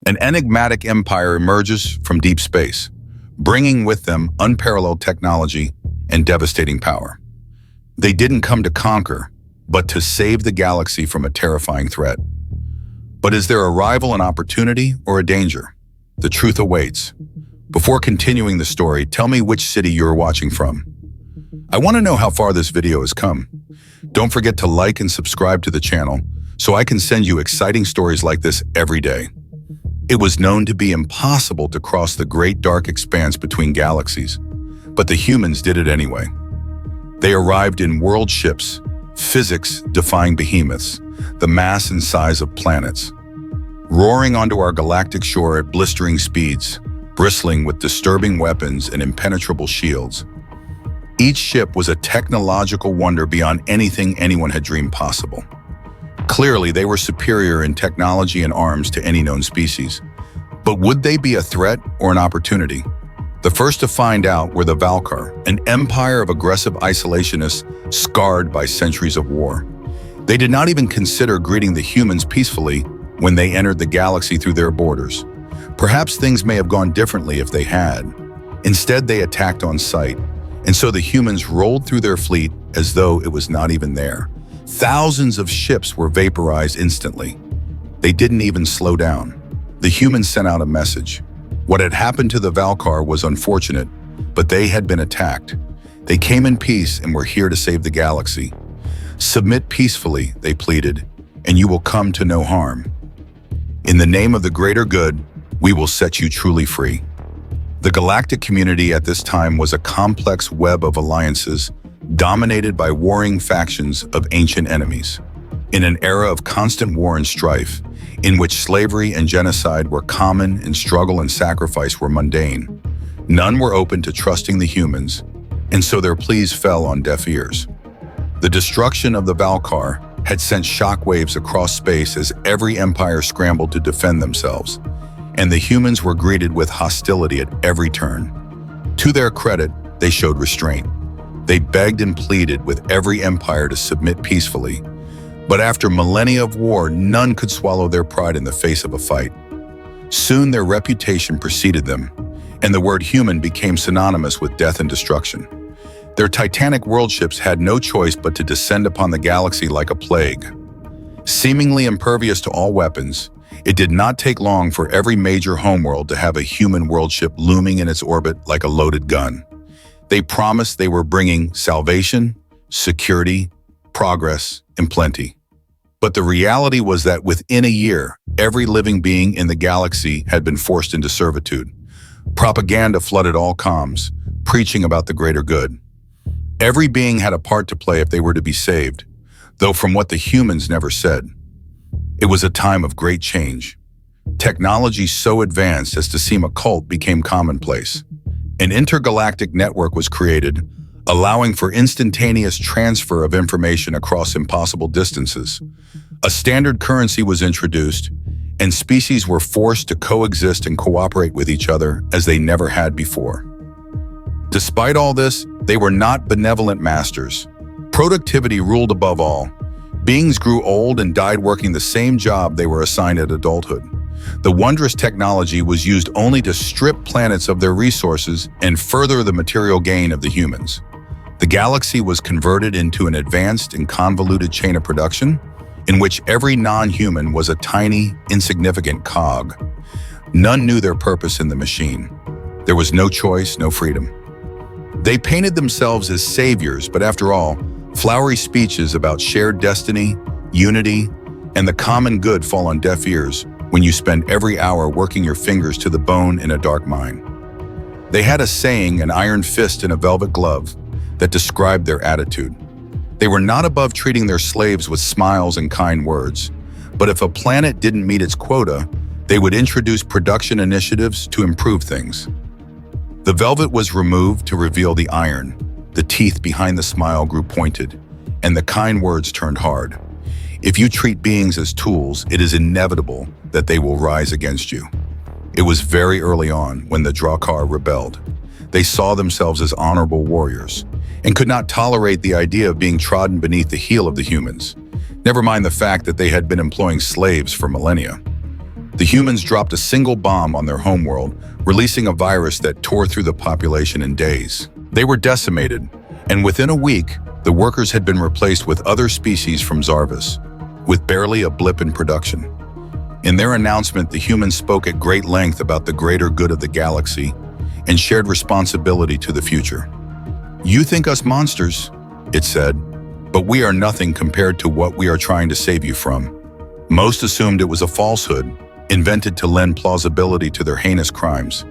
An enigmatic empire emerges from deep space, bringing with them unparalleled technology and devastating power. They didn't come to conquer, but to save the galaxy from a terrifying threat. But is their arrival an opportunity or a danger? The truth awaits. Before continuing the story, tell me which city you're watching from. I want to know how far this video has come. Don't forget to like and subscribe to the channel so I can send you exciting stories like this every day. It was known to be impossible to cross the great dark expanse between galaxies, but the humans did it anyway. They arrived in world ships, physics-defying behemoths, the mass and size of planets, roaring onto our galactic shore at blistering speeds, bristling with disturbing weapons and impenetrable shields. Each ship was a technological wonder beyond anything anyone had dreamed possible. Clearly, they were superior in technology and arms to any known species. But would they be a threat or an opportunity? The first to find out were the Valkar, an empire of aggressive isolationists scarred by centuries of war. They did not even consider greeting the humans peacefully when they entered the galaxy through their borders. Perhaps things may have gone differently if they had. Instead, they attacked on sight, and so the humans rolled through their fleet as though it was not even there. Thousands of ships were vaporized instantly. They didn't even slow down. The humans sent out a message. What had happened to the Valkar was unfortunate, but they had been attacked. They came in peace and were here to save the galaxy. Submit peacefully, they pleaded, and you will come to no harm. In the name of the greater good, we will set you truly free. The galactic community at this time was a complex web of alliances dominated by warring factions of ancient enemies. In an era of constant war and strife, in which slavery and genocide were common and struggle and sacrifice were mundane, none were open to trusting the humans, and so their pleas fell on deaf ears. The destruction of the Valkar had sent shockwaves across space as every empire scrambled to defend themselves, and the humans were greeted with hostility at every turn. To their credit, they showed restraint. They begged and pleaded with every empire to submit peacefully, but after millennia of war, none could swallow their pride in the face of a fight. Soon their reputation preceded them, and the word human became synonymous with death and destruction. Their titanic world ships had no choice but to descend upon the galaxy like a plague. Seemingly impervious to all weapons, it did not take long for every major homeworld to have a human world ship looming in its orbit like a loaded gun. They promised they were bringing salvation, security, progress, and plenty. But the reality was that within a year, every living being in the galaxy had been forced into servitude. Propaganda flooded all comms, preaching about the greater good. Every being had a part to play if they were to be saved, though from what the humans never said. It was a time of great change. Technology so advanced as to seem occult became commonplace. An intergalactic network was created, allowing for instantaneous transfer of information across impossible distances. A standard currency was introduced, and species were forced to coexist and cooperate with each other as they never had before. Despite all this, they were not benevolent masters. Productivity ruled above all. Beings grew old and died working the same job they were assigned at adulthood. The wondrous technology was used only to strip planets of their resources and further the material gain of the humans. The galaxy was converted into an advanced and convoluted chain of production, in which every non-human was a tiny, insignificant cog. None knew their purpose in the machine. There was no choice, no freedom. They painted themselves as saviors, but after all, flowery speeches about shared destiny, unity, and the common good fall on deaf ears when you spend every hour working your fingers to the bone in a dark mine. They had a saying, an iron fist in a velvet glove, that described their attitude. They were not above treating their slaves with smiles and kind words, but if a planet didn't meet its quota, they would introduce production initiatives to improve things. The velvet was removed to reveal the iron. The teeth behind the smile grew pointed, and the kind words turned hard. If you treat beings as tools, it is inevitable that they will rise against you. It was very early on when the Drakkar rebelled. They saw themselves as honorable warriors and could not tolerate the idea of being trodden beneath the heel of the humans, never mind the fact that they had been employing slaves for millennia. The humans dropped a single bomb on their homeworld, releasing a virus that tore through the population in days. They were decimated, and within a week, the workers had been replaced with other species from Zarvis, with barely a blip in production. In their announcement, the humans spoke at great length about the greater good of the galaxy and shared responsibility to the future. "You think us monsters," it said, "but we are nothing compared to what we are trying to save you from." Most assumed it was a falsehood, invented to lend plausibility to their heinous crimes.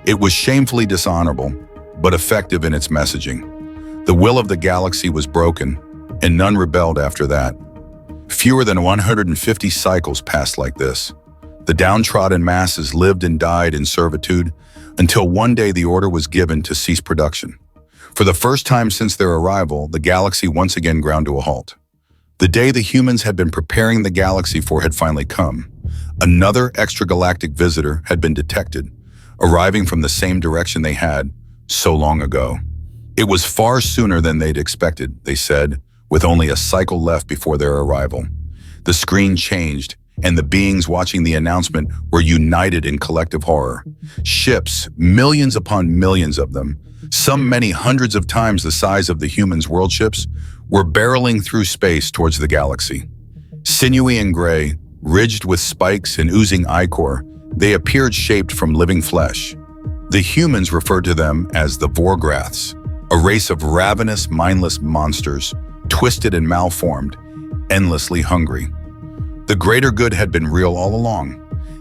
It was shamefully dishonorable, but effective in its messaging. The will of the galaxy was broken, and none rebelled after that. Fewer than 150 cycles passed like this. The downtrodden masses lived and died in servitude until one day the order was given to cease production. For the first time since their arrival, the galaxy once again ground to a halt. The day the humans had been preparing the galaxy for had finally come. Another extragalactic visitor had been detected, arriving from the same direction they had so long ago. It was far sooner than they'd expected, they said, with only a cycle left before their arrival. The screen changed, and the beings watching the announcement were united in collective horror. Ships, millions upon millions of them, some many hundreds of times the size of the humans' world ships, were barreling through space towards the galaxy. Sinewy and gray, ridged with spikes and oozing ichor, they appeared shaped from living flesh. The humans referred to them as the Vorgraths, a race of ravenous, mindless monsters, twisted and malformed, endlessly hungry. The greater good had been real all along.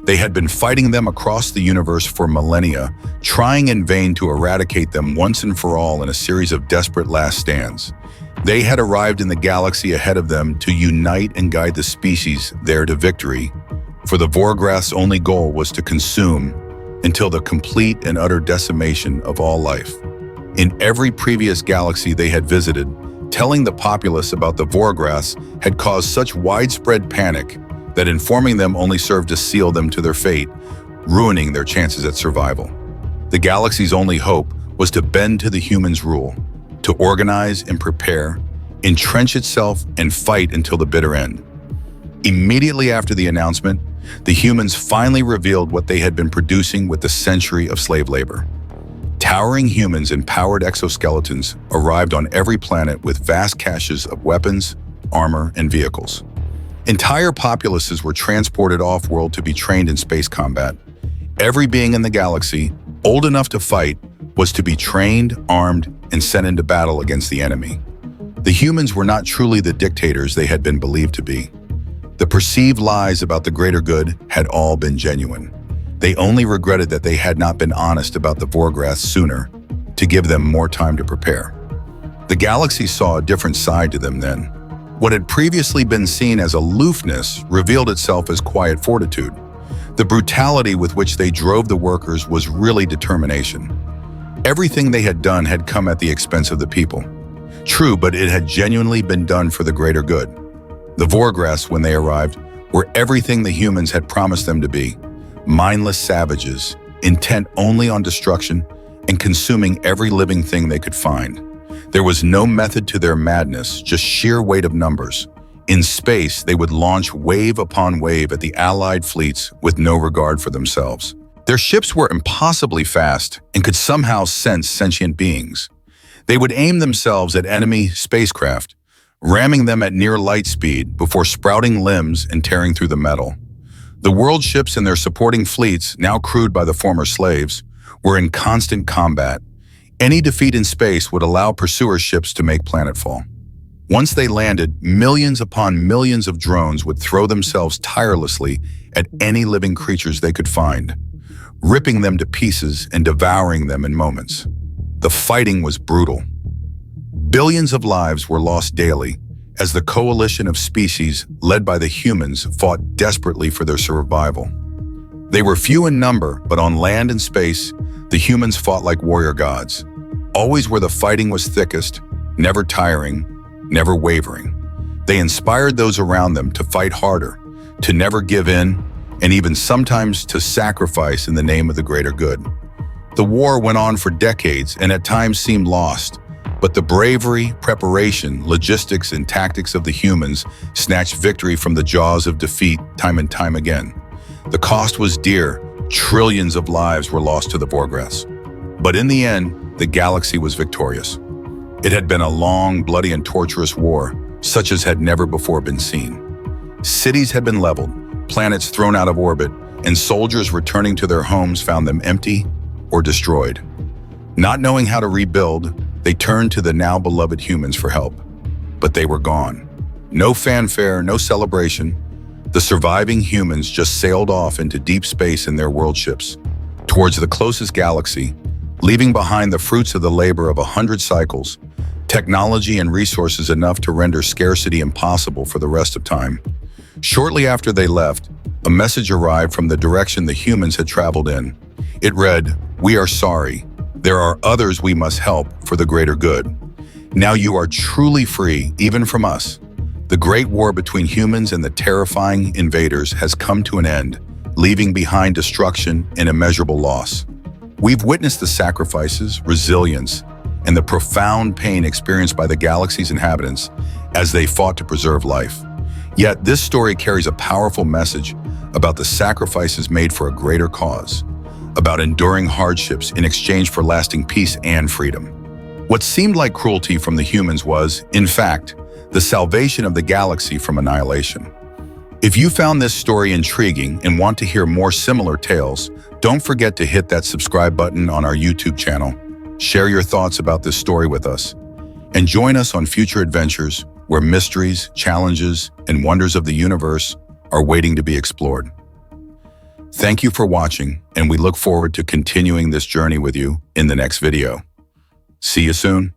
They had been fighting them across the universe for millennia, trying in vain to eradicate them once and for all in a series of desperate last stands. They had arrived in the galaxy ahead of them to unite and guide the species there to victory, for the Vorgrath's only goal was to consume until the complete and utter decimation of all life. In every previous galaxy they had visited, telling the populace about the Vorgraths had caused such widespread panic that informing them only served to seal them to their fate, ruining their chances at survival. The galaxy's only hope was to bend to the humans' rule, to organize and prepare, entrench itself and fight until the bitter end. Immediately after the announcement, the humans finally revealed what they had been producing with the century of slave labor. Towering humans in powered exoskeletons arrived on every planet with vast caches of weapons, armor, and vehicles. Entire populaces were transported off-world to be trained in space combat. Every being in the galaxy, old enough to fight, was to be trained, armed, and sent into battle against the enemy. The humans were not truly the dictators they had been believed to be. The perceived lies about the greater good had all been genuine. They only regretted that they had not been honest about the Vorgraths sooner, to give them more time to prepare. The galaxy saw a different side to them then. What had previously been seen as aloofness revealed itself as quiet fortitude. The brutality with which they drove the workers was really determination. Everything they had done had come at the expense of the people. True, but it had genuinely been done for the greater good. The Vorgraths, when they arrived, were everything the humans had promised them to be. Mindless savages, intent only on destruction and consuming every living thing they could find. There was no method to their madness, just sheer weight of numbers. In space, they would launch wave upon wave at the Allied fleets with no regard for themselves. Their ships were impossibly fast and could somehow sense sentient beings. They would aim themselves at enemy spacecraft, ramming them at near light speed before sprouting limbs and tearing through the metal. The world ships and their supporting fleets, now crewed by the former slaves, were in constant combat. Any defeat in space would allow pursuer ships to make planetfall. Once they landed, millions upon millions of drones would throw themselves tirelessly at any living creatures they could find, ripping them to pieces and devouring them in moments. The fighting was brutal. Billions of lives were lost daily as the coalition of species led by the humans fought desperately for their survival. They were few in number, but on land and space, the humans fought like warrior gods, always where the fighting was thickest, never tiring, never wavering. They inspired those around them to fight harder, to never give in, and even sometimes to sacrifice in the name of the greater good. The war went on for decades and at times seemed lost, but the bravery, preparation, logistics, and tactics of the humans snatched victory from the jaws of defeat time and time again. The cost was dear. Trillions of lives were lost to the Vorgrass. But in the end, the galaxy was victorious. It had been a long, bloody, and torturous war, such as had never before been seen. Cities had been leveled, planets thrown out of orbit, and soldiers returning to their homes found them empty or destroyed. Not knowing how to rebuild, they turned to the now beloved humans for help. But they were gone. No fanfare, no celebration. The surviving humans just sailed off into deep space in their world ships, towards the closest galaxy, leaving behind the fruits of the labor of 100 cycles, technology and resources enough to render scarcity impossible for the rest of time. Shortly after they left, a message arrived from the direction the humans had traveled in. It read, "We are sorry. There are others we must help for the greater good. Now you are truly free, even from us. The great war between humans and the terrifying invaders has come to an end, leaving behind destruction and immeasurable loss. We've witnessed the sacrifices, resilience, and the profound pain experienced by the galaxy's inhabitants as they fought to preserve life. Yet this story carries a powerful message about the sacrifices made for a greater cause, about enduring hardships in exchange for lasting peace and freedom. What seemed like cruelty from the humans was, in fact, the salvation of the galaxy from annihilation. If you found this story intriguing and want to hear more similar tales, don't forget to hit that subscribe button on our YouTube channel. Share your thoughts about this story with us, and join us on future adventures where mysteries, challenges, and wonders of the universe are waiting to be explored. Thank you for watching, and we look forward to continuing this journey with you in the next video. See you soon.